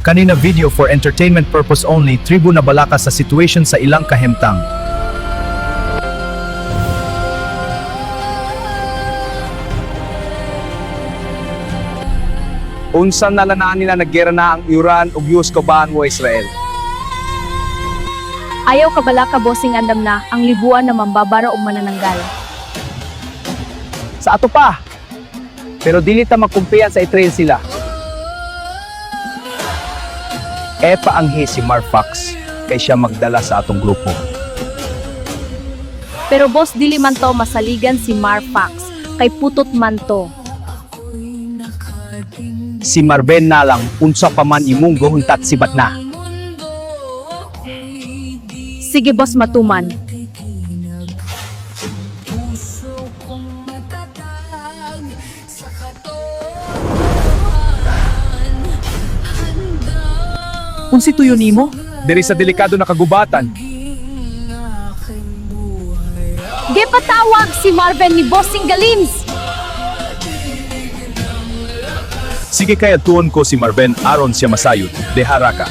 Kanina video for entertainment purpose only, tribu na balaka sa situation sa ilang kahimtang. Unsan nalanaan nila naggera na ang Iran ug US kaubahan mo Israel. Ayaw kabalaka bossing andam na ang libuan na mambabara o manananggal. Sa ato pa. Pero dili ta magkumpiyan sa Israel sila. Epa ang si Marfax kay siya magdala sa atong grupo. Pero boss dili man to masaligan si Marfax kay putot man to. Si Marben na lang unsa pa man imong guhuntat sibat na. Sige boss matuman. Unsi tuyo nimo? Diri sa delikado na kagubatan. Gipatawag si Marvin ni Bossing Galims. Sige kaya tuon ko si Marben aron siya masayod, dehara ka.